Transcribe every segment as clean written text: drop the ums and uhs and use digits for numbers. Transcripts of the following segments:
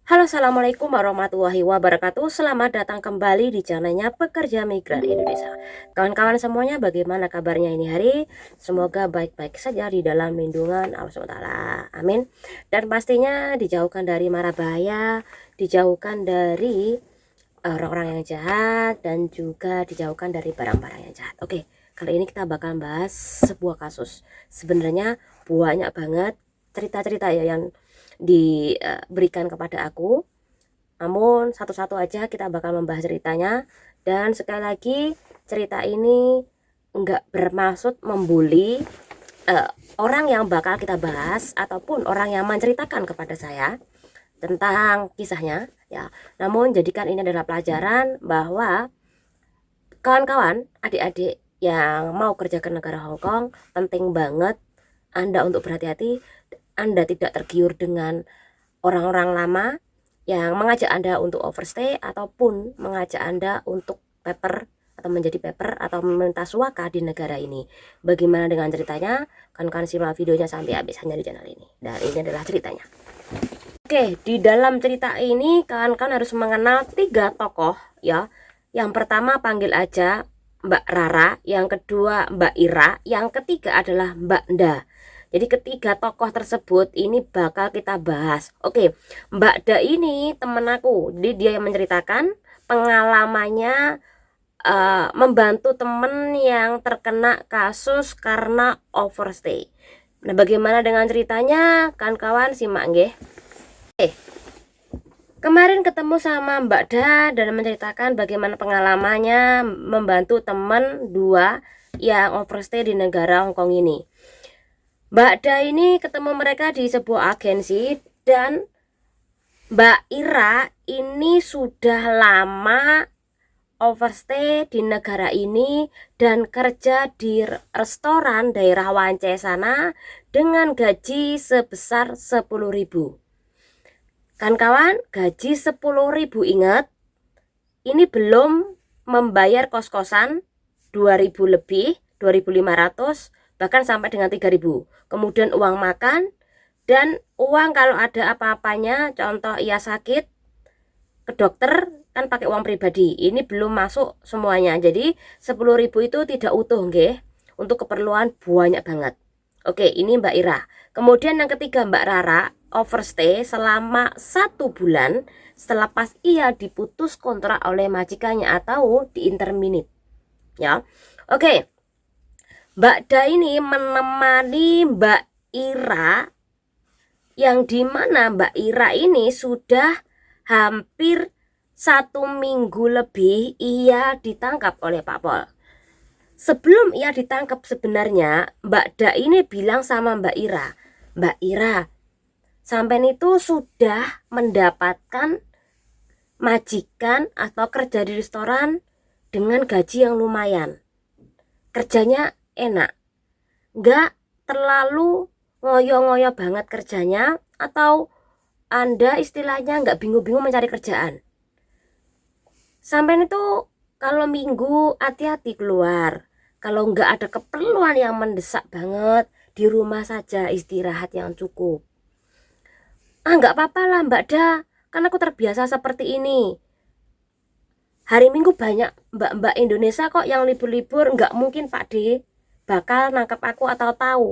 Halo, assalamualaikum warahmatullahi wabarakatuh. Selamat datang kembali di channelnya Pekerja Migran Indonesia. Kawan-kawan semuanya, bagaimana kabarnya ini hari? Semoga baik-baik saja di dalam lindungan Allah SWT. Amin. Dan pastinya dijauhkan dari mara bahaya, dijauhkan dari orang-orang yang jahat, dan juga dijauhkan dari barang-barang yang jahat. Oke, kali ini kita bakal bahas sebuah kasus. Sebenarnya banyak banget cerita-cerita ya yang diberikan kepada aku, namun satu-satu aja kita bakal membahas ceritanya. Dan sekali lagi, cerita ini enggak bermaksud membuli orang yang bakal kita bahas ataupun orang yang menceritakan kepada saya tentang kisahnya ya. Namun jadikan ini adalah pelajaran bahwa kawan-kawan, adik-adik yang mau kerja ke negara Hong Kong, penting banget Anda untuk berhati-hati. Anda tidak tergiur dengan orang-orang lama yang mengajak Anda untuk overstay ataupun mengajak Anda untuk paper atau menjadi paper atau meminta suaka di negara ini. Bagaimana dengan ceritanya? Kan simak videonya sampai habis hanya di channel ini. Dan ini adalah ceritanya. Oke, di dalam cerita ini kan harus mengenal 3 tokoh ya. Yang pertama panggil aja Mbak Rara, yang kedua Mbak Ira, yang ketiga adalah Mbak Nda. Jadi ketiga tokoh tersebut ini bakal kita bahas. Oke, Mbak Da ini temen aku. Jadi dia yang menceritakan pengalamannya membantu temen yang terkena kasus karena overstay. Nah, bagaimana dengan ceritanya? Kan kawan simak nggih. Kemarin ketemu sama Mbak Da dan menceritakan bagaimana pengalamannya membantu temen 2 yang overstay di negara Hong Kong ini. Mbak Da ini ketemu mereka di sebuah agensi, dan Mbak Ira ini sudah lama overstay di negara ini dan kerja di restoran daerah Wance sana dengan gaji sebesar 10.000. Kan kawan, gaji 10.000, ingat, ini belum membayar kos-kosan 2.000 lebih, 2.500, bahkan sampai dengan 3.000. Kemudian uang makan dan uang kalau ada apa-apanya, contoh ia sakit ke dokter kan pakai uang pribadi. Ini belum masuk semuanya. Jadi 10.000 itu tidak utuh nggih, untuk keperluan banyak banget. Oke, ini Mbak Ira. Kemudian yang ketiga Mbak Rara, overstay selama 1 bulan setelah pas ia diputus kontrak oleh majikannya atau diinterminate ya. Oke, Mbak Da ini menemani Mbak Ira, yang dimana Mbak Ira ini sudah hampir 1 minggu lebih ia ditangkap oleh Pak Pol. Sebelum ia ditangkap sebenarnya Mbak Da ini bilang sama Mbak Ira, Mbak Ira, sampean itu sudah mendapatkan majikan atau kerja di restoran dengan gaji yang lumayan, kerjanya enak, nggak terlalu ngoyo-ngoyo banget kerjanya, atau Anda istilahnya nggak bingung-bingung mencari kerjaan. Sampai itu kalau minggu hati-hati keluar, kalau nggak ada keperluan yang mendesak banget, di rumah saja istirahat yang cukup. Nggak apa-apa lah Mbak Da, kan aku terbiasa seperti ini. Hari Minggu banyak mbak-mbak Indonesia kok yang libur-libur, nggak mungkin Pak D bakal nangkap aku atau tahu.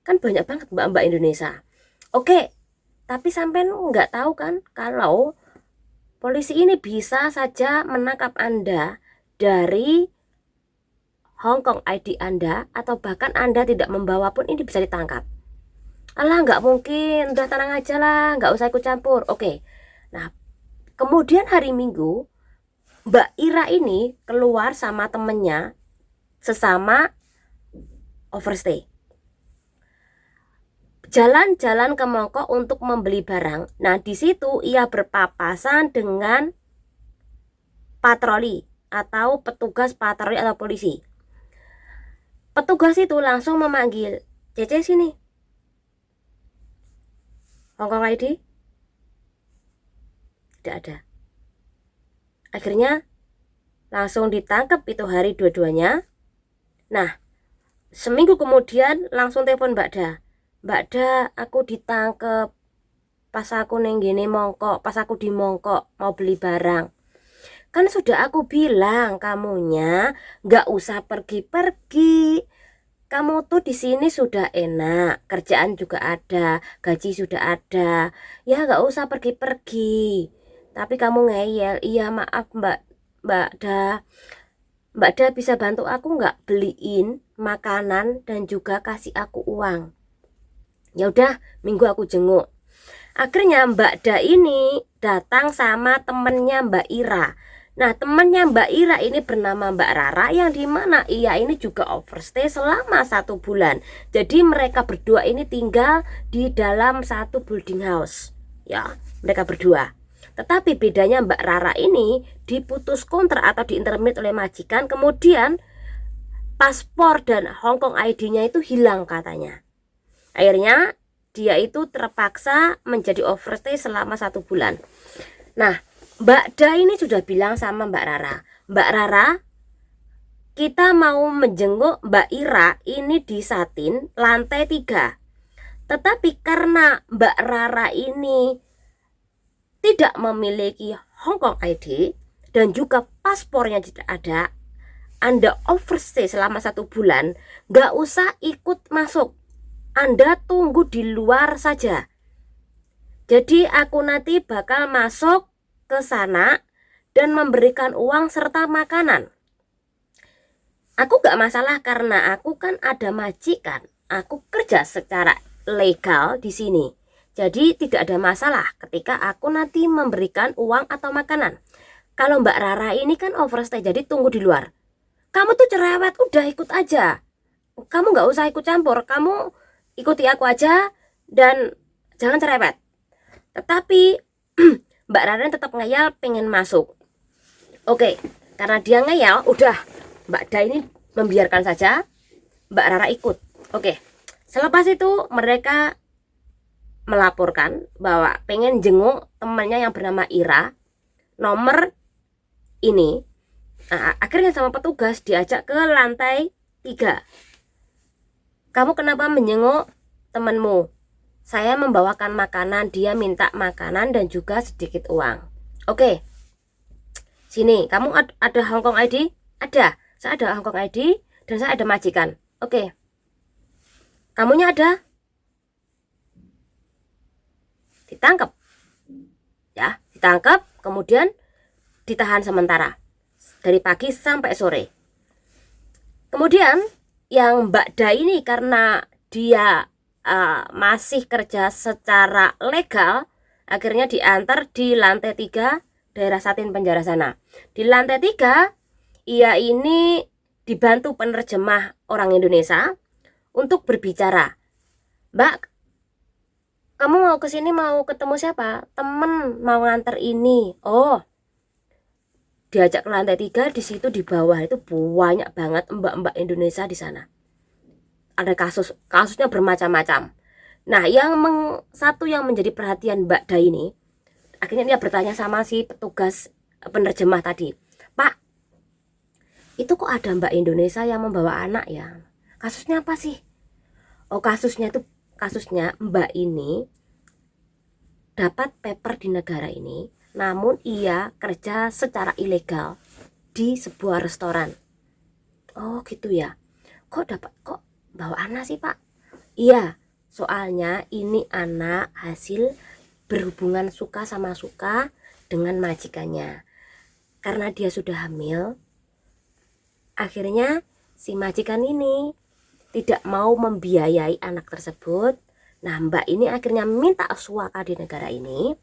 Kan banyak banget mbak-mbak Indonesia. Oke, tapi sampean nggak tahu kan kalau polisi ini bisa saja menangkap Anda dari Hong Kong ID Anda, atau bahkan Anda tidak membawa pun ini bisa ditangkap. Alah, nggak mungkin, udah tenang aja lah, nggak usah ikut campur. Oke, nah kemudian hari Minggu Mbak Ira ini keluar sama temennya sesama overstay, jalan-jalan ke Mongkok untuk membeli barang. Nah, di situ ia berpapasan dengan patroli atau petugas patroli atau polisi. Petugas itu langsung memanggil, Cece sini, Hong Kong ID tidak ada. Akhirnya langsung ditangkap itu hari dua-duanya. Nah, seminggu kemudian langsung telepon Mbak Da, Mbak Da, aku ditangkap. pas aku neng gini mongkok, pas aku di mongkok mau beli barang. Kan sudah aku bilang kamunya nggak usah pergi-pergi. Kamu tuh di sini sudah enak, kerjaan juga ada, gaji sudah ada. Ya nggak usah pergi-pergi. Tapi kamu ngeyel, iya maaf Mbak Da. Mbak Da bisa bantu aku nggak beliin makanan dan juga kasih aku uang. Ya udah, minggu aku jenguk. Akhirnya Mbak Da ini datang sama temennya Mbak Ira. Nah, temannya Mbak Ira ini bernama Mbak Rara, yang dimana ia ini juga overstay selama 1 bulan. Jadi mereka berdua ini tinggal di dalam satu building house. Ya, mereka berdua. Tetapi bedanya Mbak Rara ini diputus kontrak atau diintermit oleh majikan, kemudian paspor dan Hongkong ID-nya itu hilang katanya. Akhirnya dia itu terpaksa menjadi overstay selama 1 bulan. Nah, Mbak Da ini sudah bilang sama Mbak Rara, Mbak Rara, kita mau menjenguk Mbak Ira ini di Satin lantai 3. Tetapi karena Mbak Rara ini tidak memiliki Hongkong ID dan juga paspornya tidak ada, Anda overstay selama 1 bulan, gak usah ikut masuk. Anda tunggu di luar saja. Jadi aku nanti bakal masuk ke sana dan memberikan uang serta makanan. Aku gak masalah karena aku kan ada majikan. Aku kerja secara legal di sini. Jadi tidak ada masalah ketika aku nanti memberikan uang atau makanan. Kalau Mbak Rara ini kan overstay, jadi tunggu di luar. Kamu tuh cerewet, udah ikut aja. Kamu gak usah ikut campur, kamu ikuti aku aja dan jangan cerewet. Tetapi Mbak Rara tetap ngeyel pengen masuk. Oke, karena dia ngeyel, udah Mbak Da ini membiarkan saja Mbak Rara ikut. Oke, selepas itu mereka melaporkan bahwa pengen jenguk temannya yang bernama Ira, nomor ini. Nah, akhirnya sama petugas diajak ke lantai 3. Kamu kenapa menjenguk temanmu? Saya membawakan makanan, dia minta makanan dan juga sedikit uang. Oke, sini, kamu ada Hongkong ID? Ada, saya ada Hongkong ID dan saya ada majikan. Oke, kamunya ada? Ditangkap. Ya, ditangkap, kemudian ditahan sementara dari pagi sampai sore. Kemudian yang Mbak Da ini karena dia masih kerja secara legal, akhirnya diantar di lantai 3 daerah Satin penjara sana. Di lantai 3 ia ini dibantu penerjemah orang Indonesia untuk berbicara. Mbak, kamu mau kesini mau ketemu siapa? Temen mau nganter ini. Oh, diajak ke lantai 3. Di situ di bawah itu banyak banget mbak-mbak Indonesia di sana. Ada kasusnya bermacam-macam. Nah, satu yang menjadi perhatian Mbak Da ini, akhirnya dia bertanya sama si petugas penerjemah tadi, Pak, itu kok ada Mbak Indonesia yang membawa anak ya? Kasusnya apa sih? Oh, kasusnya Mbak ini dapat paper di negara ini, namun ia kerja secara ilegal di sebuah restoran. Oh gitu ya. Kok bawa anak sih Pak? Iya, soalnya ini anak hasil berhubungan suka sama suka dengan majikannya. Karena dia sudah hamil, akhirnya si majikan ini tidak mau membiayai anak tersebut. Nah, Mbak ini akhirnya minta suaka di negara ini.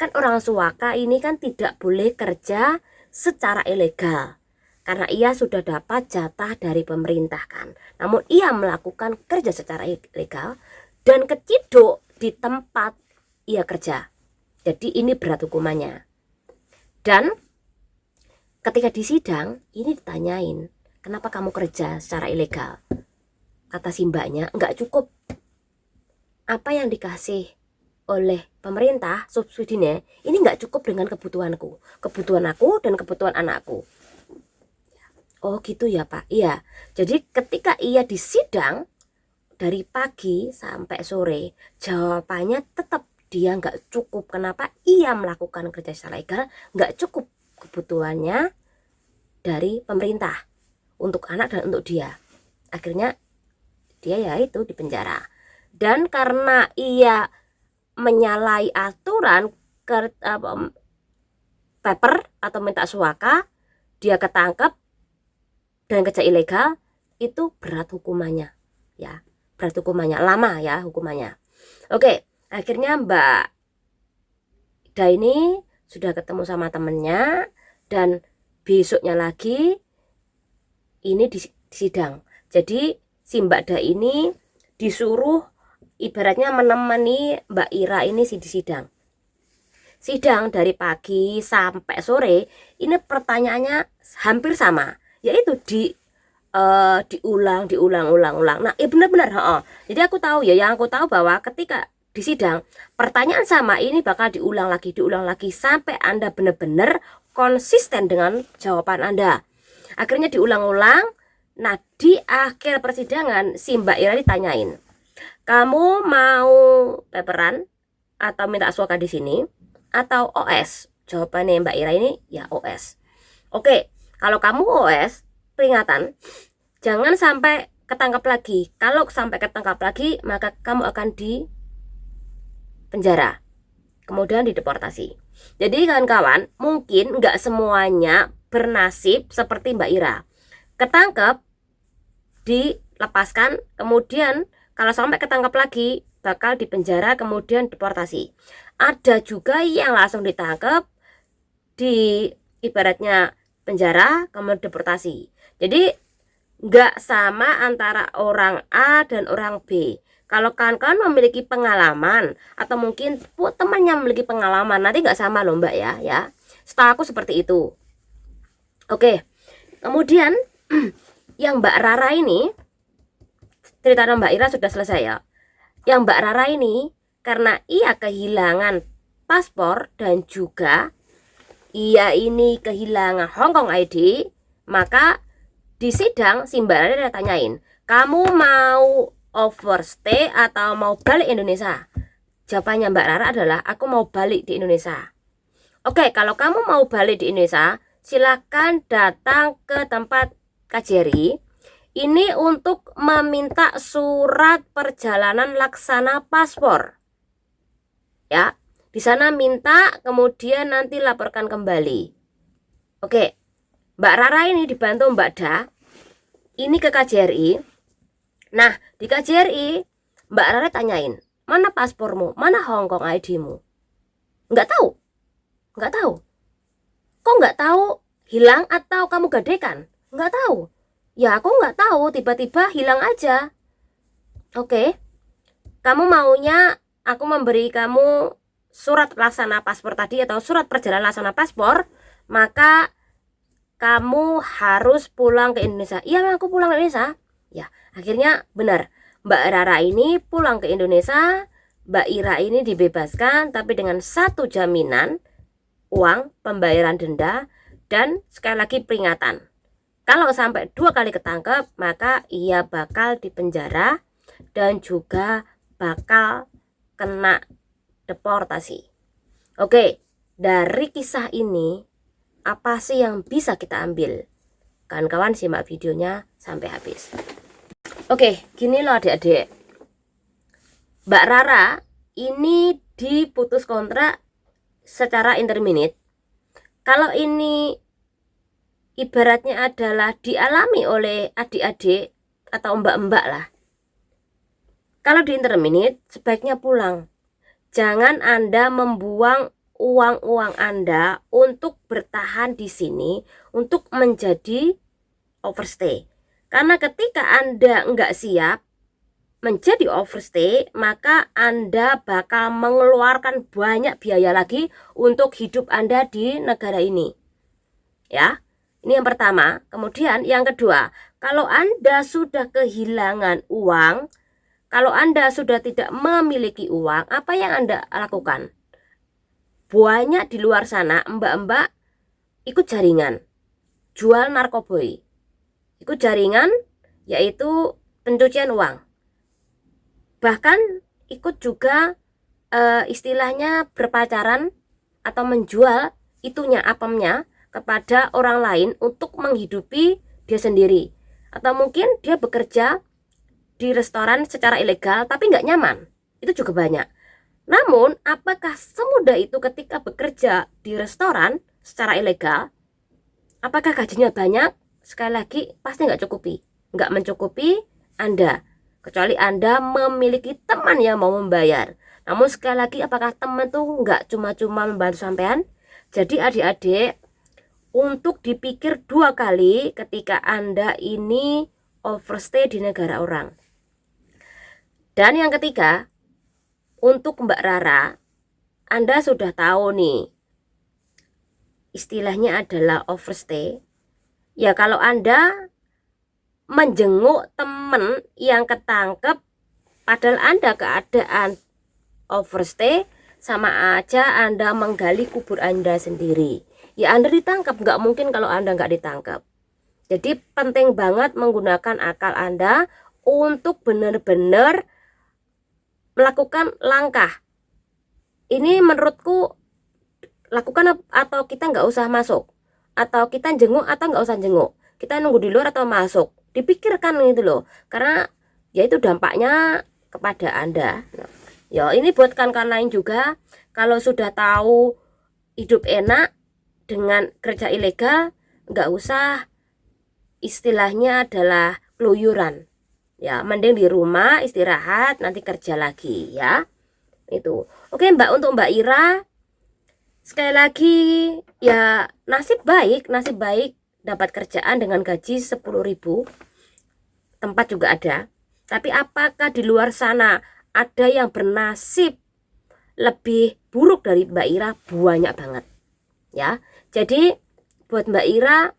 Kan orang suaka ini kan tidak boleh kerja secara ilegal, karena ia sudah dapat jatah dari pemerintah kan. Namun ia melakukan kerja secara ilegal dan keciduk di tempat ia kerja. Jadi ini berat hukumannya. Dan ketika di sidang ini ditanyain, kenapa kamu kerja secara ilegal? Kata si mbaknya, enggak cukup apa yang dikasih oleh pemerintah subsidinya, ini enggak cukup dengan kebutuhan aku dan kebutuhan anakku. Oh gitu ya Pak. Iya. Jadi ketika ia disidang dari pagi sampai sore, jawabannya tetap dia nggak cukup. Kenapa? Ia melakukan kerja secara legal, nggak cukup kebutuhannya dari pemerintah untuk anak dan untuk dia. Akhirnya dia ya itu di penjara. Dan karena ia menyalahi aturan paper atau minta suaka, dia ketangkep dan kerja ilegal, itu berat hukumannya ya, berat hukumannya, lama ya hukumannya. Oke, akhirnya Mbak Da ini sudah ketemu sama temennya, dan besoknya lagi ini disidang. Jadi si Mbak Da ini disuruh ibaratnya menemani Mbak Ira ini di sidang. Sidang dari pagi sampai sore, ini pertanyaannya hampir sama, yaitu diulang. Nah, benar-benar, jadi aku tahu ya, yang aku tahu bahwa ketika di sidang pertanyaan sama ini bakal diulang lagi sampai Anda benar-benar konsisten dengan jawaban Anda. Akhirnya diulang-ulang. Nah, di akhir persidangan si Mbak Ira ditanyain, kamu mau paperan atau minta suaka di sini atau OS? Jawabannya Mbak Ira ini ya OS. Oke, kalau kamu OS, peringatan, jangan sampai ketangkap lagi. Kalau sampai ketangkap lagi, maka kamu akan di penjara, kemudian dideportasi. Jadi kawan-kawan, mungkin nggak semuanya bernasib seperti Mbak Ira. Ketangkep, dilepaskan, kemudian kalau sampai ketangkap lagi bakal dipenjara, kemudian deportasi. Ada juga yang langsung ditangkap, di ibaratnya penjara, kemudian deportasi. Jadi nggak sama antara orang A dan orang B. Kalau kawan-kawan memiliki pengalaman atau mungkin temannya memiliki pengalaman, nanti nggak sama loh Mbak ya. Setahu aku seperti itu. Oke, kemudian yang Mbak Rara ini, cerita Mbak Ira sudah selesai ya. Yang Mbak Rara ini karena ia kehilangan paspor dan juga ia ini kehilangan Hong Kong ID, maka di sidang si Mbak Rara tanyain, kamu mau overstay atau mau balik Indonesia? Jawabannya Mbak Rara adalah, aku mau balik di Indonesia. Oke, kalau kamu mau balik di Indonesia, silakan datang ke tempat KJRI. Ini untuk meminta surat perjalanan laksana paspor. Ya, di sana minta, kemudian nanti laporkan kembali. Oke, Mbak Rara ini dibantu Mbak Da ini ke KJRI. Nah, di KJRI Mbak Rara tanyain, mana paspormu, mana Hong Kong ID-mu? Nggak tahu. Kok nggak tahu? Hilang atau kamu gadekan? Nggak tahu. Ya aku nggak tahu, tiba-tiba hilang aja. Oke, kamu maunya aku memberi kamu surat laksana paspor tadi atau surat perjalanan laksana paspor, maka kamu harus pulang ke Indonesia. Iya, aku pulang ke Indonesia. Ya, akhirnya benar, Mbak Rara ini pulang ke Indonesia. Mbak Ira ini dibebaskan, tapi dengan satu jaminan, uang pembayaran denda, dan sekali lagi peringatan. Kalau sampai 2 kali ketangkep, maka ia bakal dipenjara dan juga bakal kena deportasi. Oke, dari kisah ini apa sih yang bisa kita ambil? Kawan-kawan simak videonya sampai habis. Oke, gini loh adik-adik. Mbak Rara ini diputus kontrak secara interminit. Kalau ini ibaratnya adalah dialami oleh adik-adik atau mbak-mbak lah. Kalau di interminit, sebaiknya pulang. Jangan Anda membuang uang-uang Anda untuk bertahan di sini, untuk menjadi overstay. Karena ketika Anda nggak siap menjadi overstay, maka Anda bakal mengeluarkan banyak biaya lagi untuk hidup Anda di negara ini. Ya. Ini yang pertama. Kemudian yang kedua, kalau Anda sudah kehilangan uang, kalau Anda sudah tidak memiliki uang, apa yang Anda lakukan? Banyak di luar sana mbak-mbak ikut jaringan jual narkoboy. Ikut jaringan yaitu pencucian uang. Bahkan ikut juga istilahnya berpacaran atau menjual itunya apemnya kepada orang lain untuk menghidupi dia sendiri, atau mungkin dia bekerja di restoran secara ilegal tapi nggak nyaman, itu juga banyak. Namun apakah semudah itu ketika bekerja di restoran secara ilegal? Apakah gajinya banyak? Sekali lagi pasti nggak mencukupi Anda, kecuali Anda memiliki teman yang mau membayar. Namun sekali lagi, apakah teman tuh nggak cuma-cuma membantu sampean? Jadi adik-adik, untuk dipikir 2 kali ketika Anda ini overstay di negara orang. Dan yang ketiga, untuk Mbak Rara, Anda sudah tahu nih, istilahnya adalah overstay. Ya kalau Anda menjenguk teman yang ketangkep padahal Anda keadaan overstay, sama aja Anda menggali kubur Anda sendiri. Ya Anda ditangkap, nggak mungkin kalau Anda nggak ditangkap. Jadi penting banget menggunakan akal Anda untuk benar-benar melakukan langkah. Ini menurutku lakukan, atau kita nggak usah masuk, atau kita jenguk atau nggak usah jenguk, kita nunggu di luar atau masuk, dipikirkan gitu loh, karena ya itu dampaknya kepada Anda. Ya ini buat kawan-kawan lain juga, kalau sudah tahu hidup enak dengan kerja ilegal, nggak usah istilahnya adalah keluyuran. Ya mending di rumah istirahat, nanti kerja lagi ya. Itu. Oke Mbak, untuk Mbak Ira, sekali lagi ya nasib baik dapat kerjaan dengan gaji 10.000, tempat juga ada. Tapi apakah di luar sana ada yang bernasib lebih buruk dari Mbak Ira? Banyak banget ya. Jadi buat Mbak Ira,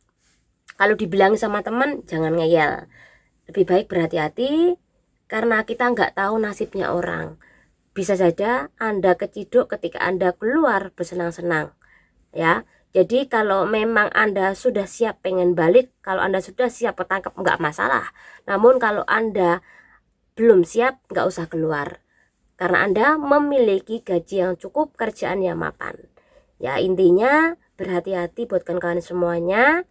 kalau dibilang sama teman jangan ngeyel, lebih baik berhati-hati, karena kita nggak tahu nasibnya orang. Bisa saja Anda keciduk ketika Anda keluar bersenang-senang ya. Jadi kalau memang Anda sudah siap pengen balik, kalau Anda sudah siap ketangkep, nggak masalah. Namun kalau Anda belum siap, nggak usah keluar, karena Anda memiliki gaji yang cukup, kerjaan yang mapan ya. Intinya berhati-hati buat kawan-kawan semuanya,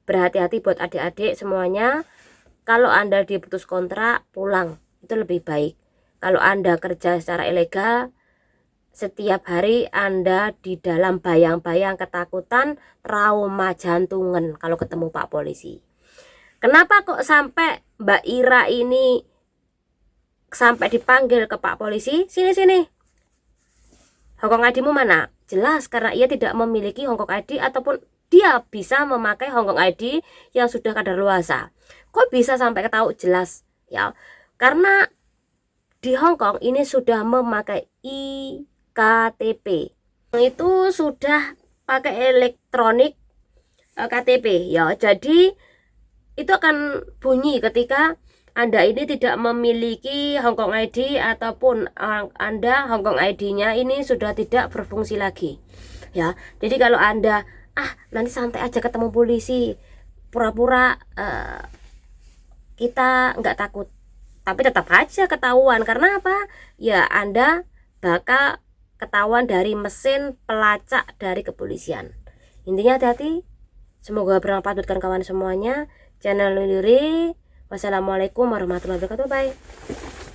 berhati-hati buat adik-adik semuanya. Kalau Anda diputus kontrak, pulang, itu lebih baik. Kalau Anda kerja secara ilegal, setiap hari Anda di dalam bayang-bayang ketakutan, trauma jantungan kalau ketemu Pak Polisi. Kenapa kok sampai Mbak Ira ini sampai dipanggil ke Pak Polisi? Sini. Hongkong ID-mu mana? Jelas karena ia tidak memiliki Hongkong ID, ataupun dia bisa memakai Hongkong ID yang sudah kadaluarsa. Kok bisa sampai ketahui? Jelas ya, karena di Hongkong ini sudah memakai KTP, itu sudah pakai elektronik KTP ya. Jadi itu akan bunyi ketika Anda ini tidak memiliki Hongkong ID, ataupun Anda Hongkong ID-nya ini sudah tidak berfungsi lagi ya. Jadi kalau Anda nanti santai aja ketemu polisi, pura-pura kita nggak takut, tapi tetap aja ketahuan. Karena apa? Ya Anda bakal ketahuan dari mesin pelacak dari kepolisian. Intinya hati-hati. Semoga bermanfaat buat kawan semuanya. Channel Lili. Wassalamualaikum warahmatullahi wabarakatuh. Bye.